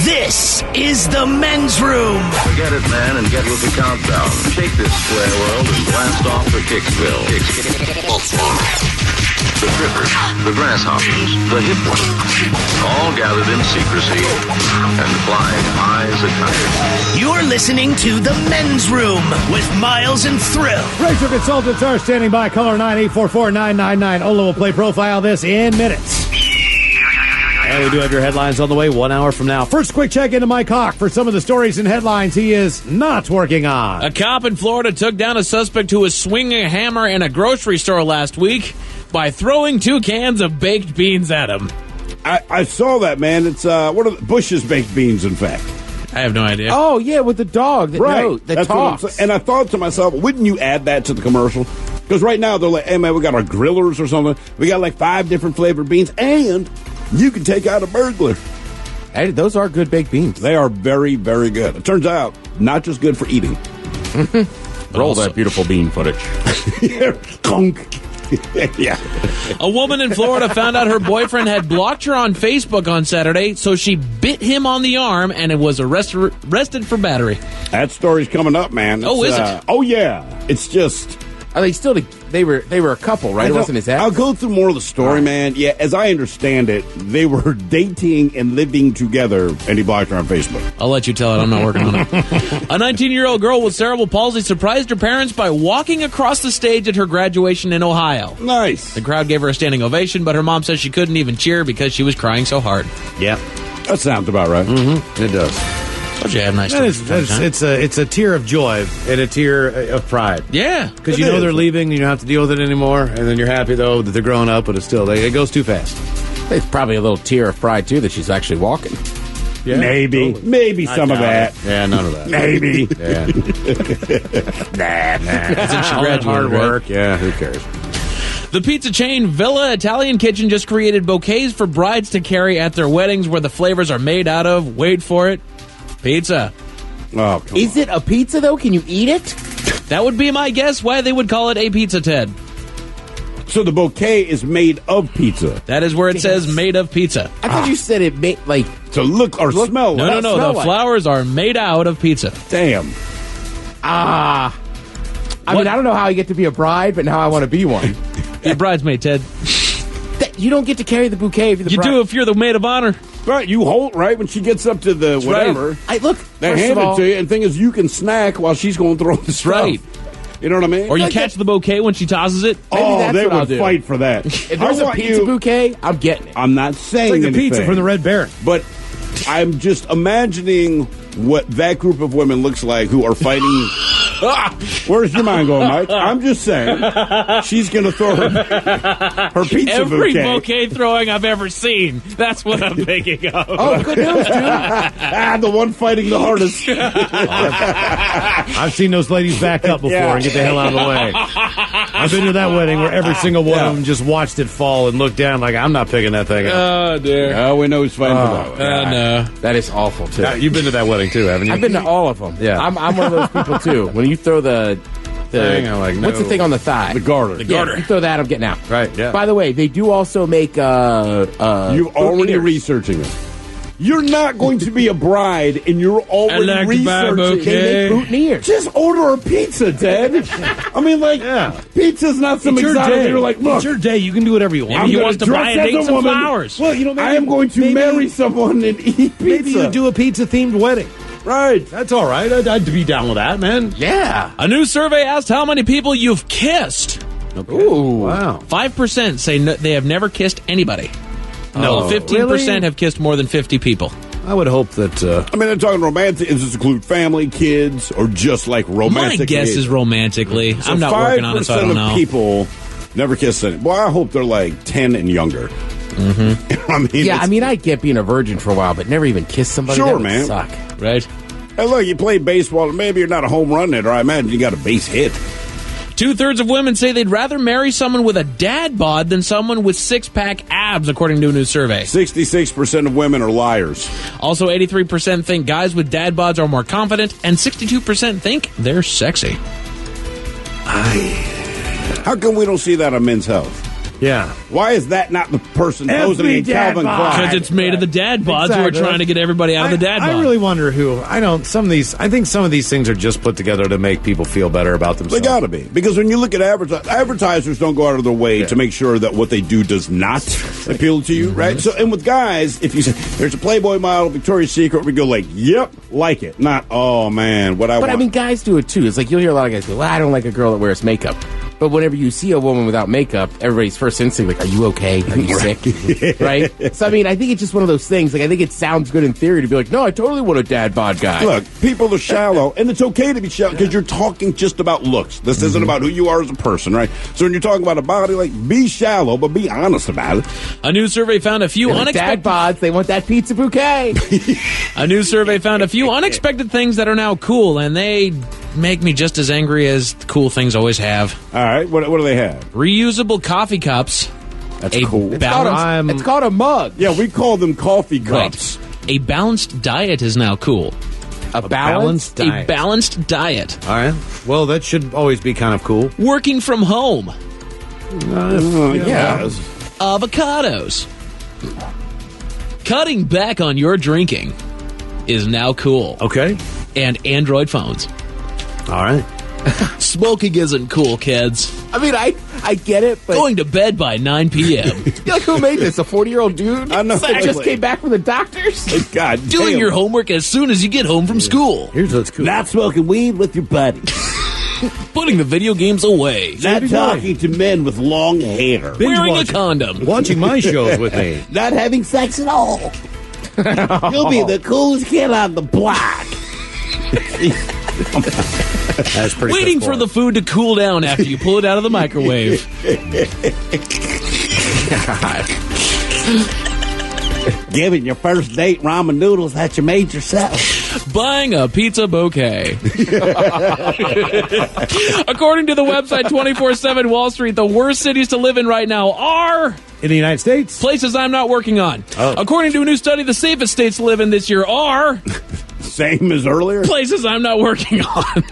This is the men's room. Forget it, man, and get with the countdown. Shake this square world and blast off for Kicksville. The trippers, the grasshoppers, the hip ones, all gathered in secrecy and flying high as a kite. You're listening to the men's room with Miles and Thrill. Racer consultants are standing by. Caller 9844999. Ola will play profile this in minutes. And we do have your headlines on the way 1 hour from now. First, quick check into Mike Hawk for some of the stories and headlines he is not working on. A cop in Florida took down a suspect who was swinging a hammer in a grocery store last week by throwing 2 cans of baked beans at him. I saw that, man. It's what are Bush's baked beans, in fact. I have no idea. Oh, yeah, with the dog. That talks. And I thought to myself, wouldn't you add that to the commercial? Because right now they're like, hey, man, we got our grillers or something. We got like 5 different flavored beans, and you can take out a burglar. Hey, those are good baked beans. They are very, very good. It turns out, not just good for eating. Roll that beautiful bean footage. Conk. Yeah. A woman in Florida found out her boyfriend had blocked her on Facebook on Saturday, so she bit him on the arm and it was arrested for battery. That story's coming up, man. Is it? Oh, yeah. It's just... Are they still? They were a couple, right? It wasn't his ex. I'll go through more of the story, man. Yeah, as I understand it, they were dating and living together, and he blocked her on Facebook. I'll let you tell it. I'm not working on it. A 19-year-old girl with cerebral palsy surprised her parents by walking across the stage at her graduation in Ohio. Nice. The crowd gave her a standing ovation, but her mom says she couldn't even cheer because she was crying so hard. Yeah. That sounds about right. Mm-hmm. It does. Told you I had nice it's a tear of joy and a tear of pride. Yeah. Because you know they're leaving, you don't have to deal with it anymore, and then you're happy, though, that they're growing up, but it's still, it goes too fast. It's probably a little tear of pride, too, that she's actually walking. Yeah, maybe. totally. Maybe some of that. Yeah, none of that. Maybe. Nah. Since she graduated, hard work. Right? Yeah, who cares? The pizza chain Villa Italian Kitchen just created bouquets for brides to carry at their weddings where the flavors are made out of, wait for it, pizza. Oh, Is it a pizza, though? Can you eat it? That would be my guess why they would call it a pizza, Ted. So the bouquet is made of pizza. That is where it says made of pizza. I thought you said it made, like... To look or smell No, like. no. The flowers are made out of pizza. Damn. I mean, I don't know how I get to be a bride, but now I want to be one. You're bridesmaid, Ted. You don't get to carry the bouquet if you're the bride. You do if you're the maid of honor. Right, you hold, right, when she gets up to the whatever. Right. Look, they hand it to you, and the thing is, you can snack while she's going through the stuff. Right. You know what I mean? Or you catch the bouquet when she tosses it. Maybe they what I'll would do. fight for that. If there's a pizza bouquet, I'm getting it. I'm not saying It's like the anything. pizza from the Red Baron. But I'm just imagining what that group of women looks like who are fighting. Where's your mind going, Mike? I'm just saying she's going to throw her pizza Every bouquet. bouquet throwing I've ever seen. That's what I'm thinking of. Oh, good news, dude. The one fighting the hardest. I've seen those ladies back up before and get the hell out of the way. I've been to that wedding where every single one of them just watched it fall and looked down like, I'm not picking that thing up. Oh, dear. Oh, we know who's fighting for that. No. That is awful, too. You've been to that wedding, too, haven't you? I've been to all of them. Yeah. I'm one of those people, too. When you throw the thing, I'm like, no. What's the thing on the thigh? The garter. The garter. You throw that, I'm getting out. Right, yeah. By the way, they do also make You're already researching it. You're not going to be a bride, and you're already I like to buy a researching. bouquet. They make boutonnieres. Just order a pizza, Ted. I mean, like, pizza's not some It's your exotic. day. You're like, look, it's your day. You can do whatever you want. Maybe he gonna wants to dress buy and as date a some woman. flowers. Well, you know, maybe, I am going to marry someone and eat pizza. Maybe you do a pizza-themed wedding. Right. That's all right. I'd be down with that, man. Yeah. A new survey asked how many people you've kissed. Okay. Ooh. Wow. 5% say they have never kissed anybody. No, 15% really? have kissed more than 50 people. I would hope that... I mean, they're talking romantic. Does this include family, kids, or just like romantic? My guess is romantically. So I'm not working on it, so I don't 5% know. of people never kiss any. Well, I hope they're like 10 and younger. Mm-hmm. I mean, Yeah, I mean, I get being a virgin for a while, but never even kiss somebody. Sure, That would man. Suck. Right? hey, look, you play baseball. Maybe you're not a home run hitter. I imagine you got a base hit. 2/3 of women say they'd rather marry someone with a dad bod than someone with six-pack abs, according to a new survey. 66% of women are liars. Also, 83% think guys with dad bods are more confident, and 62% think they're sexy. How come we don't see that on Men's Health? Yeah. Why is that not the person posing me in dad Calvin bod. Klein? Because it's made of the dad bods who are Exactly. trying to get everybody out of the dad bod. I really wonder who. I think some of these things are just put together to make people feel better about They themselves. got to be. Because when you look at advertisers don't go out of their way to make sure that what they do does not appeal to you, right? So, and with guys, if you say, there's a Playboy model, Victoria's Secret, we go like, yep, like it. Not, oh, man, what I But want. I mean, guys do it too. It's like you'll hear a lot of guys go, well, I don't like a girl that wears makeup. But whenever you see a woman without makeup, everybody's first instinct, like, are you okay? Are you sick? Right? So, I mean, I think it's just one of those things. Like, I think it sounds good in theory to be like, no, I totally want a dad bod guy. Look, people are shallow, and it's okay to be shallow because you're talking just about looks. This isn't about who you are as a person, right? So when you're talking about a body, like, be shallow, but be honest about it. A new survey found a few Dad unexpected bods, they want that pizza bouquet. A new survey found a few unexpected things that are now cool, and they make me just as angry as cool things always have. All right, what do they have? Reusable coffee cups. That's A cool. balance- It's called a mug. Yeah, we call them coffee cups. Right. A balanced diet is now cool. A balanced A balanced diet. All right. Well, that should always be kind of cool. Working from home. Yeah. Avocados. Cutting back on your drinking is now cool. Okay. And Android phones. All right. Smoking isn't cool, kids. I mean, I get it, but Going to bed by 9 p.m. like, who made this? A 40-year-old dude? I know. That just came back from the doctors? God Doing damn. your homework as soon as you get home from school. Here's what's cool. Not smoking weed with your buddy. Putting the video games away. Not talking to men with long hair. Binge Wearing a watching. condom. Watching my shows with me. Not having sex at all. You'll be the coolest kid on the block. That's pretty. Waiting for the food to cool down after you pull it out of the microwave. Giving your first date ramen noodles that you made yourself. Buying a pizza bouquet. According to the website 24/7 Wall Street, the worst cities to live in right now are in the United States. places I'm not working on. Oh. According to a new study, the safest states to live in this year are Same as earlier. places I'm not working on.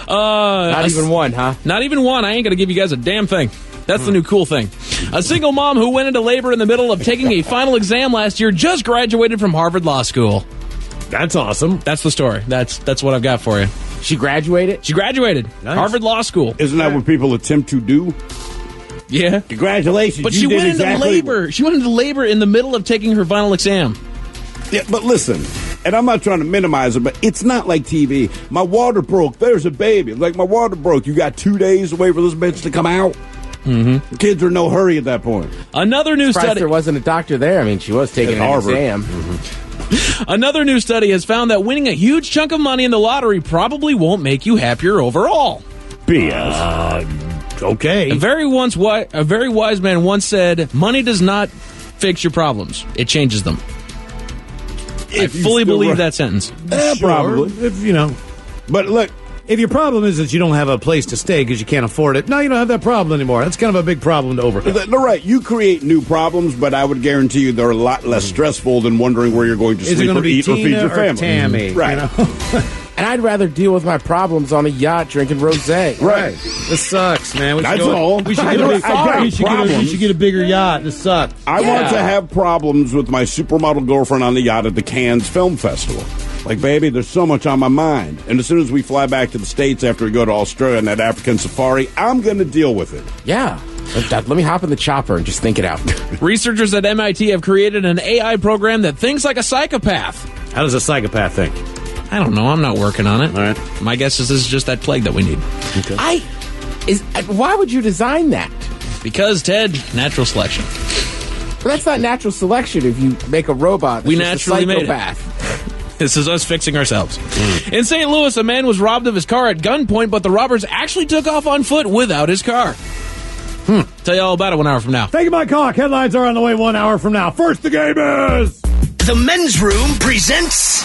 Not even one, huh? Not even one. I ain't going to give you guys a damn thing. That's the new cool thing. A single mom who went into labor in the middle of taking a final exam last year just graduated from Harvard Law School. That's awesome. That's the story. That's what I've got for you. She graduated? She graduated. Nice. Harvard Law School. Isn't that what people attempt to do? Yeah. Congratulations. But you she did went exactly into labor. She went into labor in the middle of taking her final exam. Yeah, but listen, and I'm not trying to minimize it, but it's not like TV. My water broke. There's a baby. Like, my water broke. You got 2 days to wait for this bitch to come out? Mm-hmm. Kids are in no hurry at that point. Another new Surprised study. there wasn't a doctor there. I mean, she was taking At an Harvard. exam. Another new study has found that winning a huge chunk of money in the lottery probably won't make you happier overall. BS. Okay. A very wise man once said, "Money does not fix your problems; it changes them." I If you fully still believe run- that sentence. Probably. If you know, But look, if your problem is that you don't have a place to stay because you can't afford it, no, you don't have that problem anymore. That's kind of a big problem to overcome. they're right. You create new problems, but I would guarantee you they're a lot less stressful than wondering where you're going to Is it sleep going to or be eat or feed Tina your or family. Tammy? Right. You know? And I'd rather deal with my problems on a yacht drinking rosé. Right. This sucks, man. We should That's go- all. We should I get a know, big- I got we should problems. get a bigger yacht. This sucks. I want to have problems with my supermodel girlfriend on the yacht at the Cannes Film Festival. Like, baby, there's so much on my mind. And as soon as we fly back to the States after we go to Australia on that African safari, I'm going to deal with it. Yeah. Let me hop in the chopper and just think it out. Researchers at MIT have created an AI program that thinks like a psychopath. How does a psychopath think? I don't know. I'm not working on it. All right. My guess is this is just that plague that we need. Why would you design that? Because, Ted, natural selection. But that's not natural selection if you make a robot. We that's just a naturally made it. psychopath. This is us fixing ourselves. In St. Louis, a man was robbed of his car at gunpoint, but the robbers actually took off on foot without his car. Tell you all about it 1 hour from now. Thank you, Mike Hawk. Headlines are on the way 1 hour from now. First, the game is... The Men's Room presents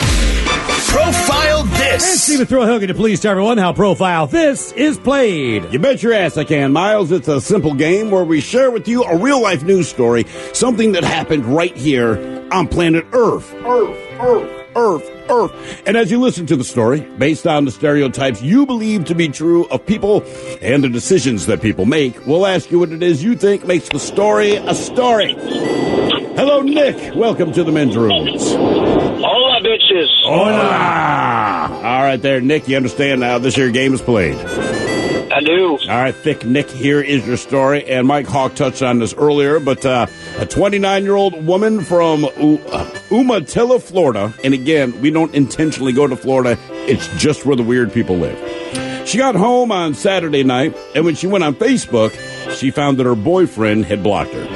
Profile And This. Stephen Thrillhill, can you please tell everyone how Profile This is played? You bet your ass I can, Miles. It's a simple game where we share with you a real-life news story, something that happened right here on planet Earth. Earth. And as you listen to the story, based on the stereotypes you believe to be true of people and the decisions that people make, we'll ask you what it is you think makes the story a story. Hello, Nick. Welcome to the men's rooms. Hola, bitches. Hola. All right there, Nick. You understand how this here game is played. I do. All right, Thick Nick, here is your story. And Mike Hawk touched on this earlier, but a 29-year-old woman from Umatilla, Florida. And again, we don't intentionally go to Florida. It's just where the weird people live. She got home on Saturday night, and when she went on Facebook, she found that her boyfriend had blocked her.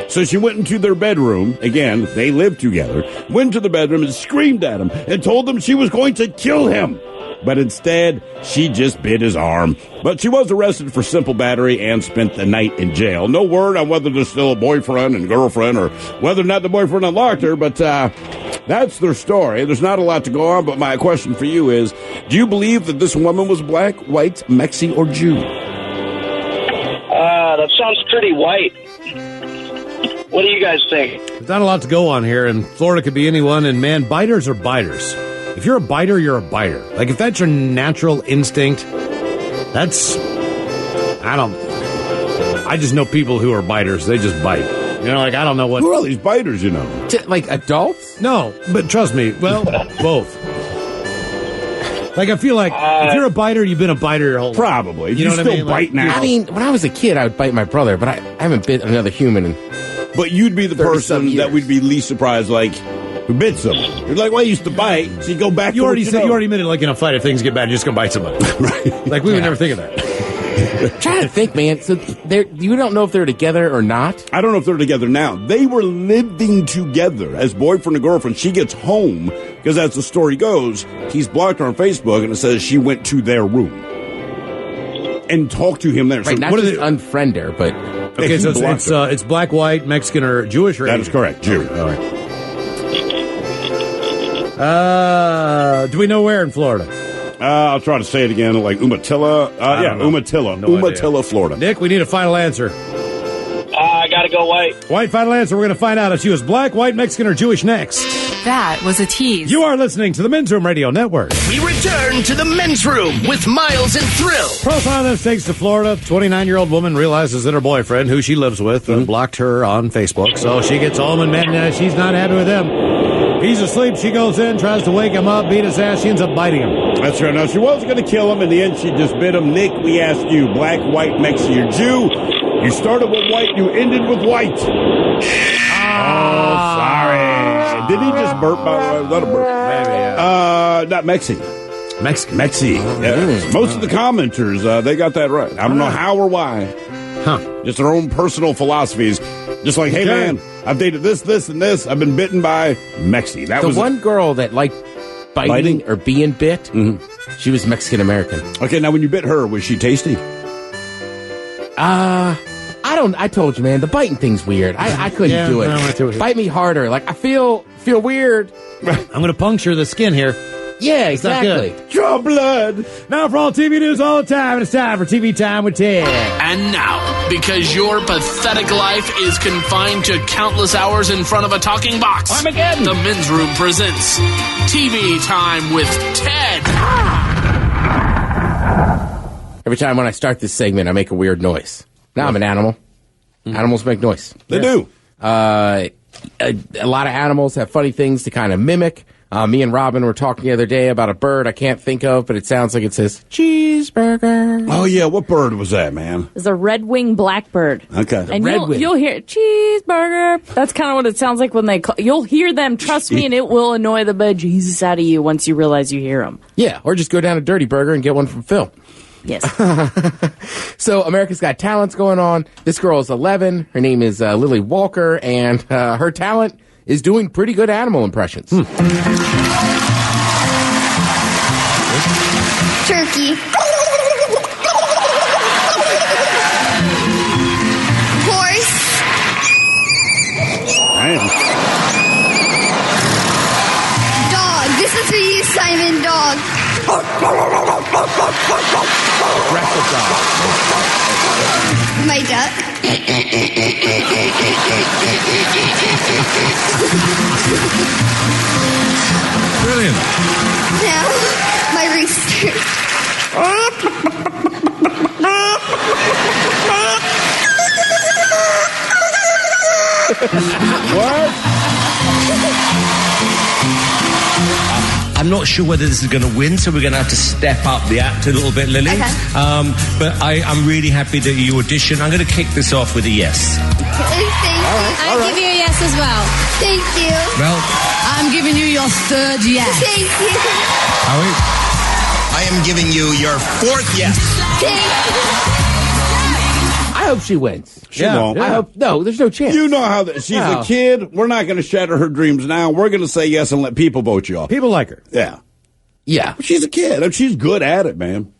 So she went into their bedroom. Again, they lived together. Went to the bedroom and screamed at him and told him she was going to kill him. But instead, she just bit his arm. But she was arrested for simple battery and spent the night in jail. No word on whether there's still a boyfriend and girlfriend or whether or not the boyfriend unlocked her, but that's their story. There's not a lot to go on, but my question for you is, do you believe that this woman was black, white, Mexi, or Jew? That sounds pretty white. What do you guys think? There's not a lot to go on here, and Florida could be anyone, and man, biters are biters. If you're a biter, you're a biter. Like, if that's your natural instinct, I just know people who are biters. They just bite. You know, like, I don't know what. Who are these biters, you know? Like adults? No, but trust me. Well, both. Like, I feel like if you're a biter, you've been a biter your whole life. Probably. You know what I mean? Bite now. I mean, when I was a kid, I would bite my brother, but I haven't bit another human in. But you'd be the 30-some person that years. we'd be least surprised, like, who bit someone. You're like, well, I used to bite, so you go back You to already what said, know. you already admitted, like, in a fight, if things get bad, you're just going to bite somebody. Right. Like, we would never think of that. I'm trying to think, man. So you don't know if they're together or not? I don't know if they're together now. They were living together as boyfriend and girlfriend. She gets home, because as the story goes, he's blocked her on Facebook, and it says she went to their room and talked to him there. Right, So not what just is it? unfriend her, but Okay, He so blocked her. it's black, white, Mexican, or Jewish, or That Asian? is correct, Jew. Okay, all right. Do we know where in Florida? I'll try to say it again, like Umatilla. don't know. Umatilla. No Umatilla, Florida. Nick, we need a final answer. I gotta go white. White final answer. We're going to find out if she was black, white, Mexican, or Jewish next. That was a tease. You are listening to the Men's Room Radio Network. We return to the men's room with Miles and Thrill. Profile this takes to Florida. 29-year-old woman realizes that her boyfriend, who she lives with, blocked her on Facebook. So she gets home, and man, she's not happy with him. He's asleep. She goes in, tries to wake him up, beat his ass. She ends up biting him. That's right. Now, she was going to kill him. In the end, she just bit him. Nick, we asked you, black, white, Mexican, or Jew. You started with white. You ended with white. Oh, sorry. Did he just burp, by the way? Was that a burp? Maybe, Not Mexi. Mexican. Mexi. Yes. Most of the commenters, they got that right. I don't know how or why. Huh. Just their own personal philosophies. Just like, hey, Okay. man, I've dated this, this, and this. I've been bitten by Mexi. That the was one girl that liked biting or being bit, she was Mexican American. Okay, now when you bit her, was she tasty? I told you, man, the biting thing's weird. I couldn't Yeah, do it. no, I do it. Bite me harder. Like, I feel weird. I'm going to puncture the skin here. Yeah, not exactly. good. Draw blood. Now for all TV news all the time, it's time for TV Time with Ted. And now, because your pathetic life is confined to countless hours in front of a talking box, Armageddon. the Men's Room presents TV Time with Ted. Every time when I start this segment, I make a weird noise. Now I'm an animal. Animals make noise. They do. A lot of animals have funny things to kind of mimic. Me and Robin were talking the other day about a bird I can't think of, but it sounds like it says cheeseburger. Oh, yeah. What bird was that, man? It's a red-winged blackbird. Okay. And Red-wing. you'll hear cheeseburger. That's kind of what it sounds like when they call. You'll hear them, trust me, and it will annoy the bejesus out of you once you realize you hear them. Yeah, or just go down to Dirty Burger and get one from Phil. Yes. So America's Got Talent's going on. This girl is 11. Her name is Lily Walker, and her talent is doing pretty good animal impressions. Turkey. Horse. Man. Dog. This is for you, Simon. Dog. Aggressive dog. My duck. What? I'm not sure whether this is going to win, so we're going to have to step up the act a little bit, Lily. Okay. But I'm really happy that you audition. I'm going to kick this off with a yes. Thank you. I give you a yes as well. Thank you. Well, I'm giving you your third yes. Thank you. Howie? I am giving you your fourth yes. Thank you. I hope she wins. She won't. I hope no. There's no chance. You know how she's a kid. We're not going to shatter her dreams now. We're going to say yes and let people vote you off. People like her. Yeah. Yeah. She's a kid. And she's good at it, man.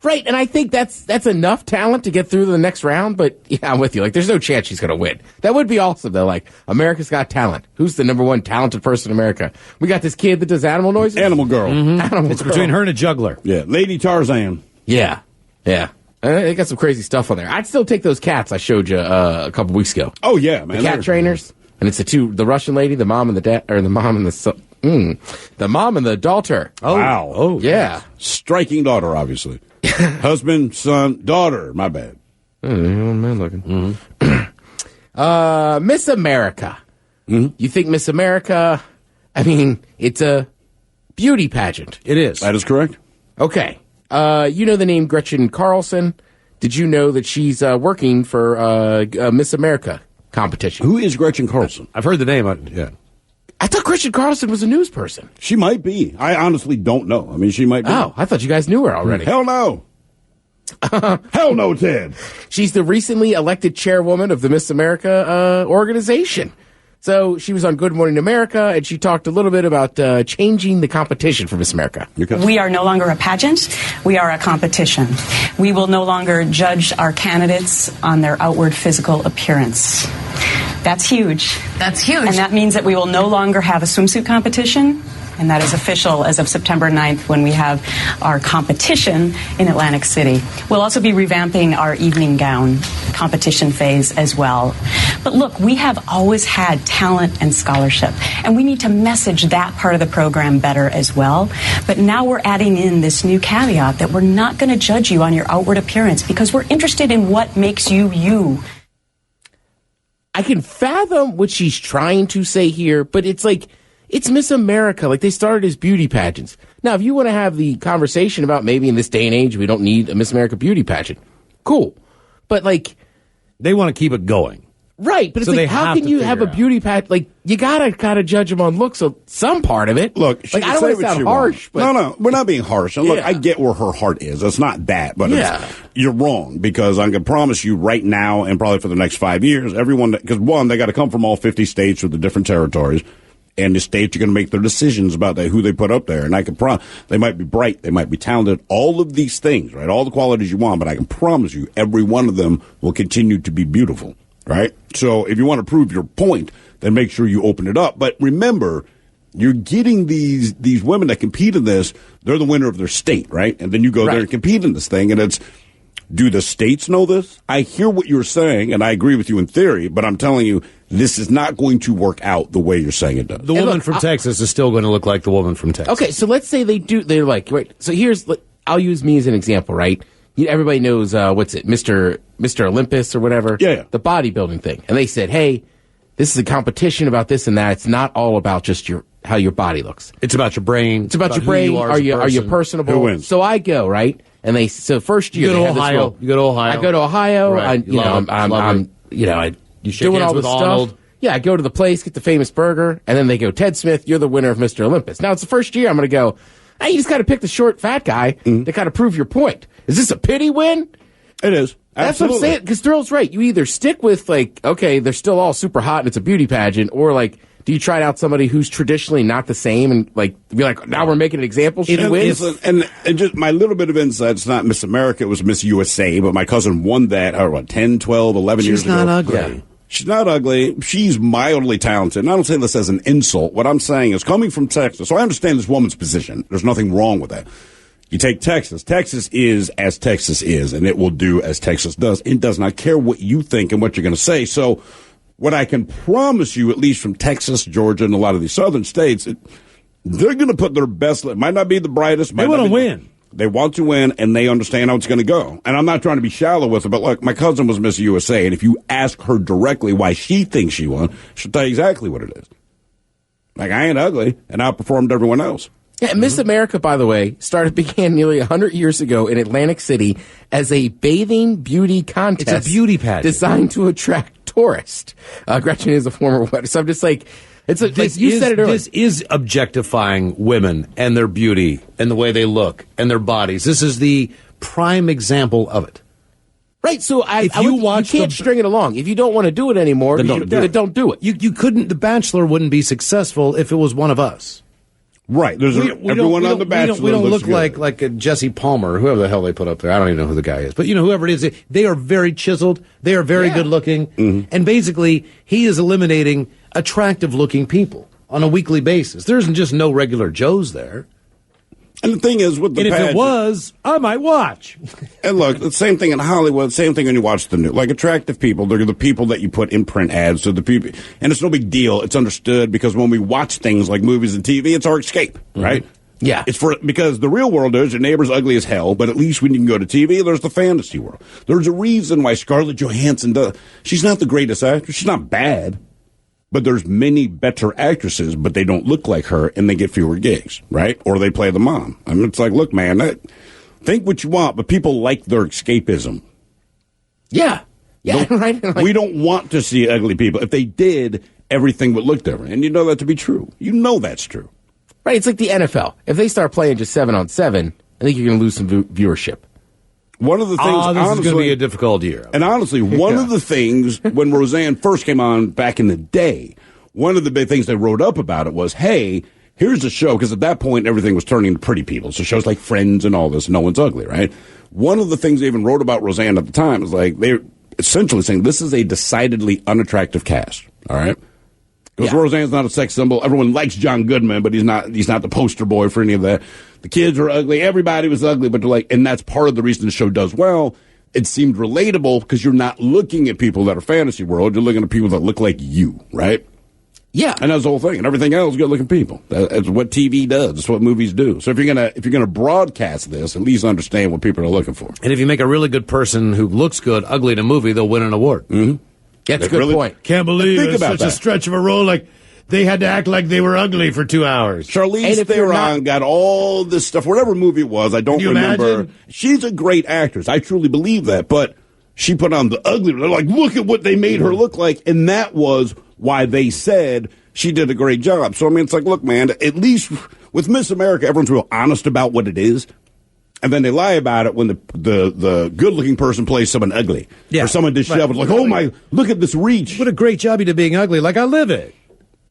Right, and I think that's enough talent to get through to the next round, but yeah, I'm with you. Like, there's no chance she's going to win. That would be awesome, though. Like, America's Got Talent. Who's the number one talented person in America? We got this kid that does animal noises. Animal Girl. Animal It's Girl. between her and a juggler. Yeah, Lady Tarzan. Yeah. They got some crazy stuff on there. I'd still take those cats I showed you a couple weeks ago. Oh, yeah, man. The cat trainers. And it's the Russian lady, the mom and the dad, or the mom and the mom and the daughter. Oh. Wow. Oh, yeah. Striking daughter, obviously. Husband, son, daughter. My bad. Man looking. Miss America. You think Miss America, I mean, it's a beauty pageant. It is. That is correct. Okay. You know the name Gretchen Carlson? Did you know that she's working for a Miss America competition? Who is Gretchen Carlson? I've heard the name. Yeah. I thought Gretchen Carlson was a news person. She might be. I honestly don't know. I mean, she might be. Oh, I thought you guys knew her already. Hell no. Hell no, Ted. She's the recently elected chairwoman of the Miss America organization. So she was on Good Morning America, and she talked a little bit about changing the competition for Miss America. We are no longer a pageant. We are a competition. We will no longer judge our candidates on their outward physical appearance. That's huge. That's huge. And that means that we will no longer have a swimsuit competition. And that is official as of September 9th when we have our competition in Atlantic City. We'll also be revamping our evening gown competition phase as well. But look, we have always had talent and scholarship, and we need to message that part of the program better as well. But now we're adding in this new caveat that we're not going to judge you on your outward appearance because we're interested in what makes you you. I can fathom what she's trying to say here, but it's like, it's Miss America. Like, they started as beauty pageants. Now, if you want to have the conversation about maybe in this day and age we don't need a Miss America beauty pageant, cool. But, like, they want to keep it going. Right, but so it's like, how can you have a beauty pageant? Like, you gotta kind of judge them on looks, so some part of it. Look, like, I don't want to sound harsh, but no, we're not being harsh. And look, I get where her heart is. It's not that, but you're wrong, because I can promise you right now and probably for the next 5 years, everyone, because one, they got to come from all 50 states or the different territories. And the states are going to make their decisions about that, who they put up there. And I can they might be bright, they might be talented, all of these things, right? All the qualities you want, but I can promise you every one of them will continue to be beautiful, right? So if you want to prove your point, then make sure you open it up. But remember, you're getting these women that compete in this, they're the winner of their state, right? And then you go there and compete in this thing, and it's, do the states know this? I hear what you're saying, and I agree with you in theory, but I'm telling you, this is not going to work out the way you're saying it does. The woman from Texas is still going to look like the woman from Texas. Okay, so let's say they're like, right, so I'll use me as an example, right? Everybody knows, Mr. Olympus or whatever? Yeah. The bodybuilding thing. And they said, hey, this is a competition about this and that. It's not all about just how your body looks. It's about your brain. It's about your brain. Are you personable? Who wins? So I go, right? And first year, you go to Ohio. You go to Ohio. I go to Ohio. Right. You shake doing hands all with this Arnold. stuff. Yeah, I go to the place, get the famous burger, and then they go, Ted Smith, you're the winner of Mr. Olympus. Now, it's the first year I'm going to go, hey, you just got to pick the short, fat guy to kind of prove your point. Is this a pity win? It is. That's what I'm saying, because Thrill's right. You either stick with, like, okay, they're still all super hot and it's a beauty pageant, or, like, do you try out somebody who's traditionally not the same and, like, be like, now we're making an example? She wins? And just my little bit of insight, it's not Miss America, it was Miss USA, but my cousin won that, 10, 12, 11 years ago. She's not ugly. Yeah. She's not ugly. She's mildly talented. And I don't say this as an insult. What I'm saying is, coming from Texas, so I understand this woman's position. There's nothing wrong with that. You take Texas. Texas is as Texas is, and it will do as Texas does. It does not care what you think and what you're going to say. So what I can promise you, at least from Texas, Georgia, and a lot of these southern states, they're going to put their best. It might not be the brightest. They want to win. They want to win, and they understand how it's going to go. And I'm not trying to be shallow with it, but look, my cousin was Miss USA, and if you ask her directly why she thinks she won, she'll tell you exactly what it is. Like, I ain't ugly, and I outperformed everyone else. Yeah, Miss America, by the way, began nearly 100 years ago in Atlantic City as a bathing beauty contest. It's a beauty pageant designed to attract tourists. Gretchen is a former wedding, so I'm just like, said it earlier. This is objectifying women and their beauty and the way they look and their bodies. This is the prime example of it. Right, so you can't string it along. If you don't want to do it anymore, then don't do it. You couldn't. The Bachelor wouldn't be successful if it was one of us. Right. There's everyone on The Bachelor. We don't look like a Jesse Palmer, whoever the hell they put up there. I don't even know who the guy is. But, whoever it is, they are very chiseled. They are very good looking. Mm-hmm. And basically, he is eliminating attractive looking people on a weekly basis. There isn't just no regular Joes there. And the thing is, with the pageant, if it was, I might watch. And look, the same thing in Hollywood, same thing when you watch the news. Like, attractive people, they're the people that you put in print ads to the people. And it's no big deal. It's understood because when we watch things like movies and TV, it's our escape, right? Yeah. It's because the real world is your neighbor's ugly as hell, but at least when you can go to TV, there's the fantasy world. There's a reason why Scarlett Johansson she's not the greatest actress. She's not bad. But there's many better actresses, but they don't look like her, and they get fewer gigs, right? Or they play the mom. I mean, it's like, look, man, think what you want, but people like their escapism. Yeah. Yeah, right. We don't want to see ugly people. If they did, everything would look different. And you know that to be true. You know that's true. Right, it's like the NFL. If they start playing just 7-on-7, I think you're going to lose some viewership. One of the things, honestly, is going to be a difficult year. And honestly, one of the things, when Roseanne first came on back in the day, one of the big things they wrote up about it was, hey, here's a show, because at that point, everything was turning to pretty people. So shows like Friends and all this, no one's ugly, right? One of the things they even wrote about Roseanne at the time was like, they're essentially saying this is a decidedly unattractive cast, all right? Because Roseanne's not a sex symbol. Everyone likes John Goodman, but he's not the poster boy for any of that. The kids are ugly. Everybody was ugly, but they're like, and that's part of the reason the show does well. It seemed relatable because you're not looking at people that are fantasy world. You're looking at people that look like you, right? Yeah. And that's the whole thing. And everything else is good looking people. That's what TV does. That's what movies do. So if you're gonna broadcast this, at least understand what people are looking for. And if you make a really good person who looks good ugly in a movie, they'll win an award. Mm-hmm. That's a good point. Can't believe it's such a stretch of a role. Like, they had to act like they were ugly for 2 hours. Charlize Theron got all this stuff. Whatever movie it was, I don't remember. Imagine? She's a great actress. I truly believe that. But she put on the ugly. They're like, look at what they made her look like. And that was why they said she did a great job. So, I mean, it's like, look, man, at least with Miss America, everyone's real honest about what it is. And then they lie about it when the good-looking person plays someone ugly. Yeah. Or someone disheveled. Right. Like, oh, my, look at this reach. What a great job you did being ugly. Like, I live it.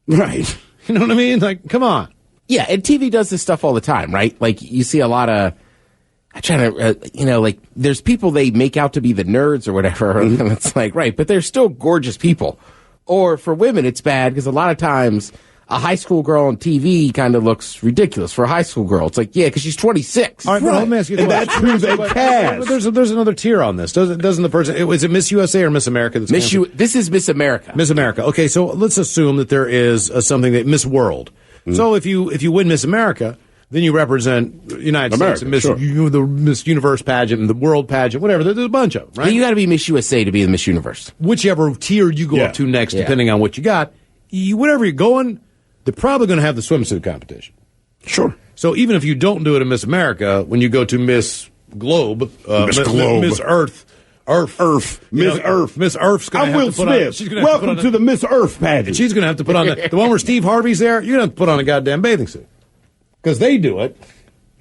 Right. You know what I mean? Like, come on. Yeah, and TV does this stuff all the time, right? Like, you see a lot of, there's people they make out to be the nerds or whatever, and it's like, right, but they're still gorgeous people. Or for women, it's bad because a lot of times a high school girl on TV kind of looks ridiculous for a high school girl. It's like, yeah, because she's 26. All right, but let me ask you a question. That's who they cast. There's another tier on this. Doesn't the person, is it Miss USA or Miss America? This is Miss America. Miss America. Okay, so let's assume that there is something that Miss World. So if you win Miss America, then you represent the United States, and the Miss Universe pageant and the World pageant, whatever. There's a bunch of them, right? Yeah, you got to be Miss USA to be the Miss Universe. Whichever tier you go up to next, depending on what you got, whatever you're going, they're probably going to have the swimsuit competition. Sure. So even if you don't do it in Miss America, when you go to Miss Globe, Miss Earth, Miss Earth. Miss Earth's going to have to put on. She's gonna Welcome to the Miss Earth pageant. She's going to have to put on the one where Steve Harvey's there. You're going to have to put on a goddamn bathing suit because they do it.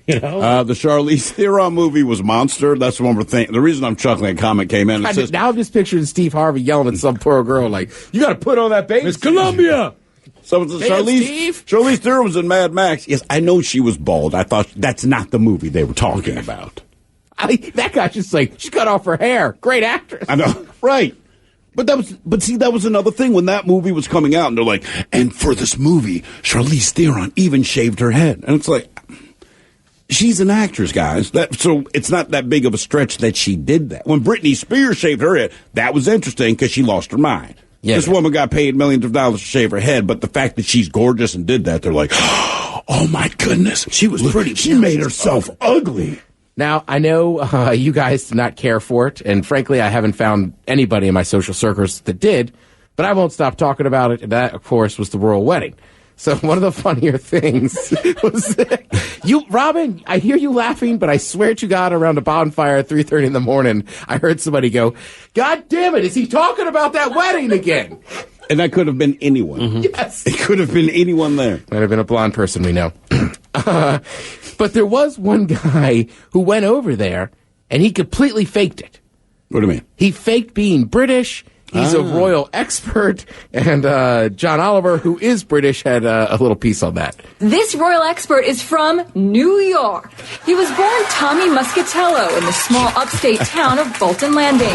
You know, the Charlize Theron movie was Monster. That's the one we're thinking. The reason I'm chuckling, a comment came in. Now I'm just picturing Steve Harvey yelling at some poor girl like, "You got to put on that bathing Miss suit." Columbia. So Charlize Theron was in Mad Max. Yes, I know she was bald. I thought that's not the movie they were talking about. That guy's just like, she cut off her hair. Great actress. I know, right? But that was another thing when that movie was coming out, and they're like, and for this movie, Charlize Theron even shaved her head, and it's like, she's an actress, guys. So it's not that big of a stretch that she did that. When Britney Spears shaved her head, that was interesting because she lost her mind. Yeah, this woman got paid millions of dollars to shave her head, but the fact that she's gorgeous and did that, they're like, oh my goodness, she was pretty. She made herself ugly. Now, I know you guys did not care for it, and frankly, I haven't found anybody in my social circles that did, but I won't stop talking about it, and that, of course, was the royal wedding. So one of the funnier things was you, Robin, I hear you laughing, but I swear to God, around a bonfire at 3:30 in the morning, I heard somebody go, "God damn it, is he talking about that wedding again?" And that could have been anyone. Mm-hmm. Yes. It could have been anyone there. Might have been a blonde person we know. But there was one guy who went over there, and he completely faked it. What do you mean? He faked being British. He's a royal expert, and John Oliver, who is British, had a little piece on that. This royal expert is from New York. He was born Tommy Muscatello in the small upstate town of Bolton Landing.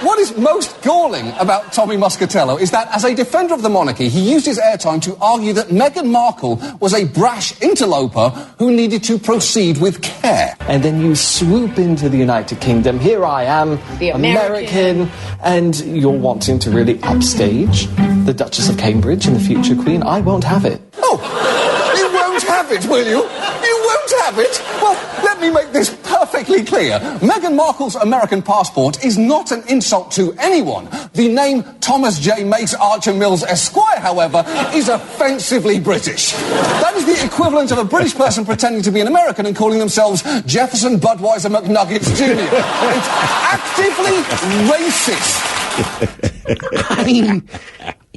What is most galling about Tommy Muscatello is that, as a defender of the monarchy, he used his airtime to argue that Meghan Markle was a brash interloper who needed to proceed with care. And then you swoop into the United Kingdom. Here I am, The American. and you're wanting to really upstage the Duchess of Cambridge and the future Queen. I won't have it. Oh, you won't have it, will you? You won't have it? Well, let me make this perfectly clear. Meghan Markle's American passport is not an insult to anyone. The name Thomas J. Makes Archer Mills Esquire, however, is offensively British. That is the equivalent of a British person pretending to be an American and calling themselves Jefferson Budweiser McNuggets Jr. It's actively racist. I mean,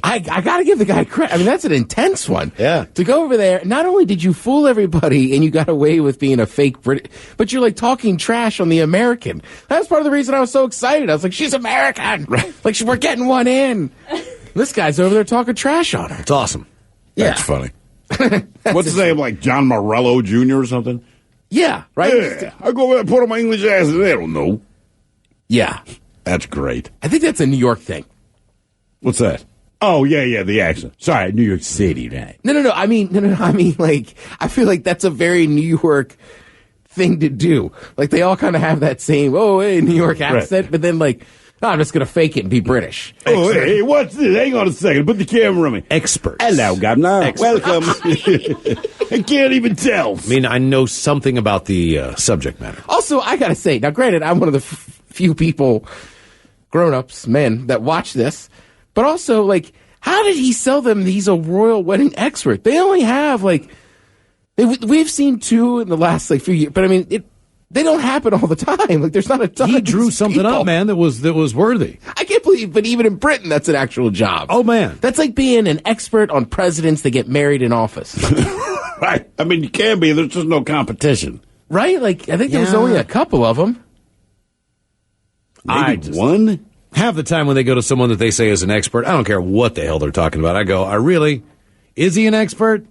I got to give the guy credit. I mean, that's an intense one. Yeah. To go over there, not only did you fool everybody and you got away with being a fake Brit, but you're like talking trash on the American. That's part of the reason I was so excited. I was like, she's American. Right. Like, we're getting one in. This guy's over there talking trash on her. It's awesome. That's funny. What's his name? Like John Morello Jr. or something? Yeah, right? Yeah. I go over there and put on my English ass and they don't know. Yeah. That's great. I think that's a New York thing. What's that? Oh, yeah, the accent. Sorry, New York City, right? No. I mean, like, I feel like that's a very New York thing to do. Like, they all kind of have that same, hey, New York accent, but then, like, no, I'm just going to fake it and be British. Oh, hey, what's this? Hang on a second. Put the camera on me. Experts. Hello, Governor. Welcome. I can't even tell. I mean, I know something about the subject matter. Also, I got to say, now, granted, I'm one of the few people, grown-ups, men, that watch this, but also, like, how did he sell them he's a royal wedding expert? They only have, like, we've seen two in the last, like, few years, but I mean, they don't happen all the time. Like, there's not a ton He of drew these something people. up, man, that was worthy. I can't believe, but even in Britain, that's an actual job. Oh, man. That's like being an expert on presidents that get married in office. Right. I mean, you can be. There's just no competition. Right? Like, I think there was only a couple of them. Maybe one? Half the time when they go to someone that they say is an expert, I don't care what the hell they're talking about. I go, is he an expert?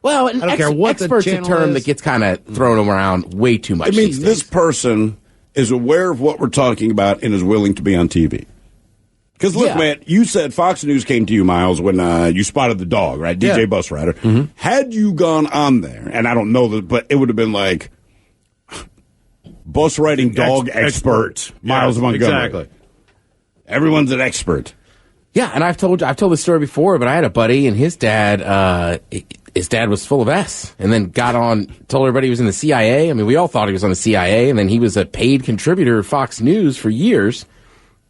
Well, I don't care what the expert's a channel term is. that gets kind of thrown around way too much. It means these this days. person is aware of what we're talking about and is willing to be on TV. Because, look, man, you said Fox News came to you, Miles, when you spotted the dog, right? DJ Bus Rider. Mm-hmm. Had you gone on there, and I don't know that, but it would have been like bus riding dog expert Miles Montgomery. Exactly. Everyone's an expert. Yeah, and I've told this story before, but I had a buddy, and his dad was full of S, and then got on, told everybody he was in the CIA. I mean, we all thought he was on the CIA, and then he was a paid contributor at Fox News for years,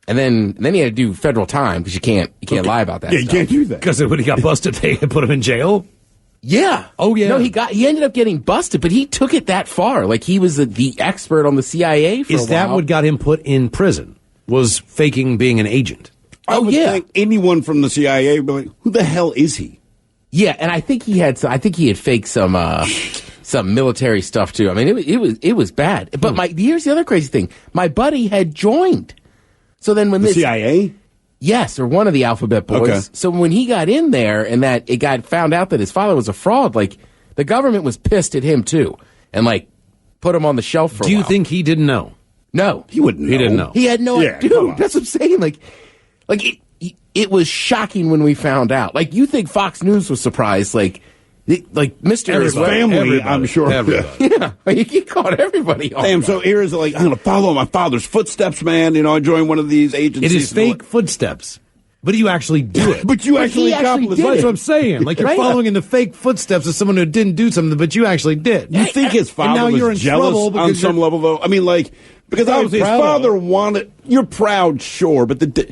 and then he had to do federal time because you can't lie about that. Yeah, you can't do that because when he got busted, they put him in jail. Yeah. Oh yeah. No, he ended up getting busted, but he took it that far. Like he was the expert on the CIA for a while. Is that what got him put in prison? Was faking being an agent? I would think anyone from the CIA would be like, who the hell is he? Yeah, and I think he had faked some military stuff too. I mean, it was bad. But here's the other crazy thing. My buddy had joined. So then when the CIA? Yes, or one of the Alphabet Boys. Okay. So when he got in there and that it got found out that his father was a fraud, like the government was pissed at him too, and like put him on the shelf for a while. Do you think he didn't know? No, he wouldn't. He didn't know. He had no idea. Dude, that's what I'm saying. Like it was shocking when we found out. Like you think Fox News was surprised? Like Mr. His family, I'm sure. Yeah, he caught everybody off. Damn, so here is like, I'm going to follow my father's footsteps, man. You know, I joined one of these agencies. It is fake footsteps. But you actually do it. But you actually accomplished it. That's what I'm saying. Like, you're Right. following in the fake footsteps of someone who didn't do something, but you actually did. You think his father now you're in was jealous trouble on because some level, though? I mean, like, because You're obviously his proud father of wanted... You're proud, sure, but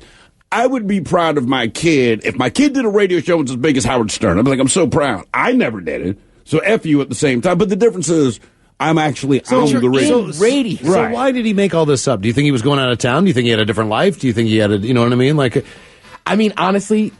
I would be proud of my kid. If my kid did a radio show and was as big as Howard Stern, I'd be like, I'm so proud. I never did it. So F you at the same time. But the difference is, I'm actually on the radio. So why did he make all this up? Do you think he was going out of town? Do you think he had a different life? Do you think he had you know what I mean? Like, I mean, honestly,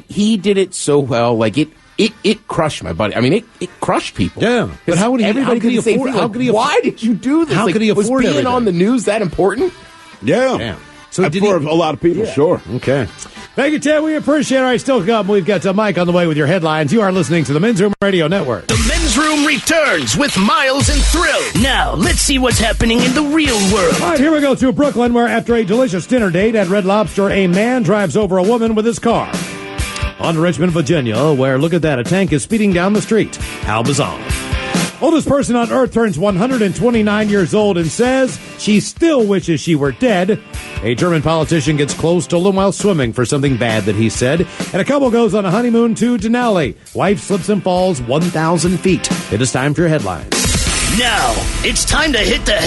he did it so well. Like, it crushed my buddy. I mean, it crushed people. Yeah. But how would he, everybody how could he did the same afford, thing. how Like, could he why did you do this? How Like, could he afford was being everything? on the news that important? Yeah. Damn. So did for a lot of people, sure. Okay. Thank you, Ted. We appreciate it. All right, still come. We've got Mike on the way with your headlines. You are listening to the Men's Room Radio Network. The Men's Room returns with Miles and Thrill. Now, let's see what's happening in the real world. All right, here we go to Brooklyn, where after a delicious dinner date at Red Lobster, a man drives over a woman with his car. On to Richmond, Virginia, where, look at that, a tank is speeding down the street. How bizarre. Oldest person on Earth turns 129 years old and says she still wishes she were dead. A German politician gets clothes stolen while swimming for something bad that he said. And a couple goes on a honeymoon to Denali. Wife slips and falls 1,000 feet. It is time for your headlines. Now, it's time to hit the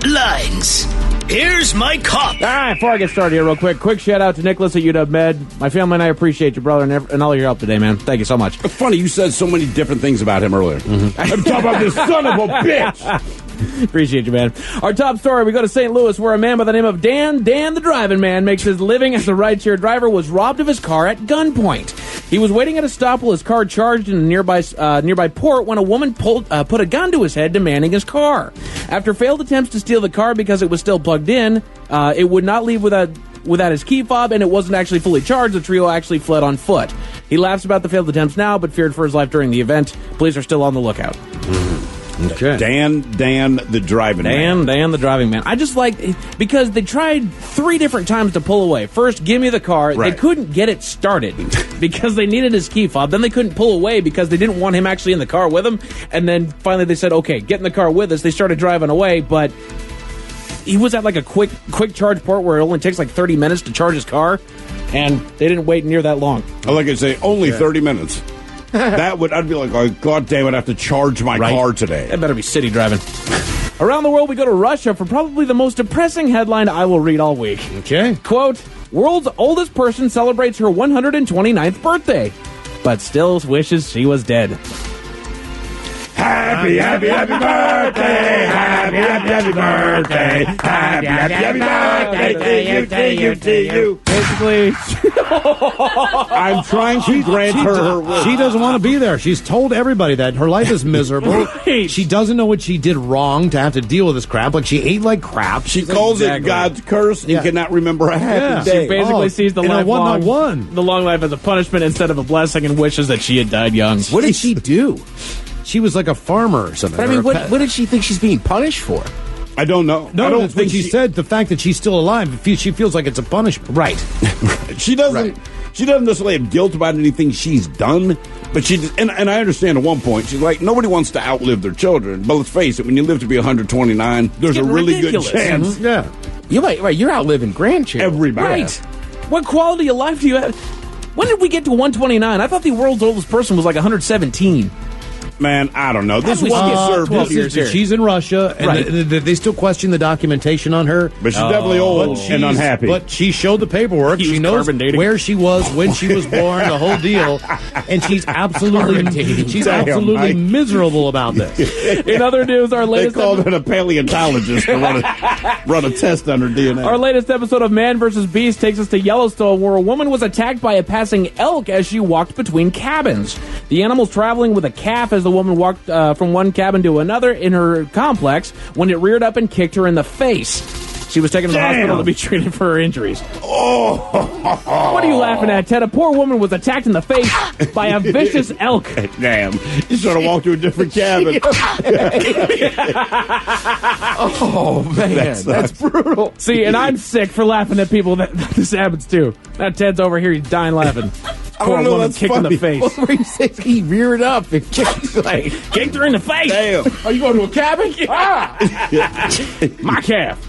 headlines. Here's my cop. All right, before I get started here real quick shout out to Nicholas at UW Med. My family and I appreciate you, brother, and all your help today, man. Thank you so much. It's funny, you said so many different things about him earlier. I'm talking about this son of a bitch. Appreciate you, man. Our top story, we go to St. Louis, where a man by the name of Dan the driving man, makes his living as a rideshare driver, was robbed of his car at gunpoint. He was waiting at a stop while his car charged in a nearby port when a woman put a gun to his head, demanding his car. After failed attempts to steal the car because it was still plugged in, it would not leave without his key fob, and it wasn't actually fully charged. The trio actually fled on foot. He laughs about the failed attempts now, but feared for his life during the event. Police are still on the lookout. Okay. Dan the driving man. Dan the driving man. I just like, because they tried 3 different times to pull away. First, give me the car. Right. They couldn't get it started because they needed his key fob. Then they couldn't pull away because they didn't want him actually in the car with them. And then finally they said, okay, get in the car with us. They started driving away, but he was at like a quick charge port where it only takes like 30 minutes to charge his car, and they didn't wait near that long. I like I say, only 30 minutes. I'd be like, oh, God damn it, I have to charge my car today. That better be city driving. Around the world, we go to Russia for probably the most depressing headline I will read all week. Okay. Quote, world's oldest person celebrates her 129th birthday, but still wishes she was dead. Happy, happy, happy birthday! Happy, happy, happy birthday! Happy, happy, happy birthday to you. Basically, I'm trying to grant her wish. She doesn't want to be there. She's told everybody that her life is miserable. Right. She doesn't know what she did wrong to have to deal with this crap. Like, she ate like crap. She calls it God's curse and cannot remember a happy day. she basically sees the long life as a punishment instead of a blessing, and wishes that she had died young. What did she do? She was like a farmer or something. But I mean, what did she think she's being punished for? I don't know. No, I don't that's think what she said. The fact that she's still alive, she feels like it's a punishment. Right. She doesn't. She doesn't necessarily have guilt about anything she's done, but she and I understand at one point she's like, nobody wants to outlive their children. But let's face it, when you live to be 129, there's a really ridiculous. good chance. Yeah, You're outliving grandchildren. Everybody. Right. What quality of life do you have? When did we get to 129? I thought the world's oldest person was like 117. Man, I don't know. This was served 12 years here. She's in Russia, and they still question the documentation on her. But she's definitely old and unhappy. But she showed the paperwork. She knows where she was, when she was born, the whole deal. And she's absolutely miserable about this. In other news, our latest... They called her a paleontologist to run a test on her DNA. Our latest episode of Man vs. Beast takes us to Yellowstone, where a woman was attacked by a passing elk as she walked between cabins. The animal's traveling with a calf as the woman walked from one cabin to another in her complex when it reared up and kicked her in the face. She was taken to the hospital to be treated for her injuries. Oh! What are you laughing at, Ted? A poor woman was attacked in the face by a vicious elk. Damn. You sort of walked to a different cabin. Oh, man. That's brutal. See, and I'm sick for laughing at people that this happens to. Now Ted's over here, he's dying laughing. Poor woman kicked in the face. What were you saying? He reared up and kicked her in the face. Damn. Are you going to a cabin? My calf.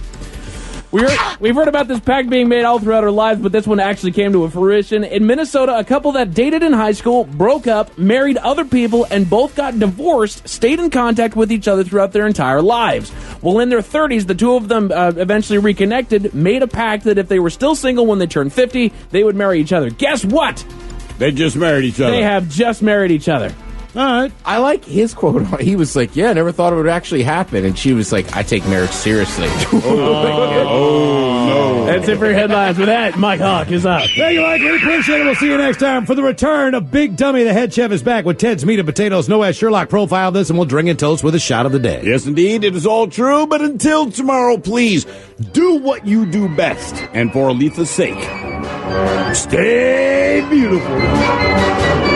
We've heard about this pact being made all throughout our lives, but this one actually came to a fruition. In Minnesota, a couple that dated in high school, broke up, married other people, and both got divorced, stayed in contact with each other throughout their entire lives. Well, in their 30s, the two of them eventually reconnected, made a pact that if they were still single when they turned 50, they would marry each other. Guess what? They just married each other. They have just married each other. All right. I like his quote. He was like, yeah, I never thought it would actually happen. And she was like, I take marriage seriously. No. That's it for your headlines. With that, Mike Hawk is up. Thank you, Mike. We appreciate it. We'll see you next time for the return of Big Dummy. The head chef is back with Ted's Meat and Potatoes. No as Sherlock profile this, and we'll drink and toast with a shot of the day. Yes, indeed. It is all true. But until tomorrow, please do what you do best. And for Aletha's sake, stay beautiful.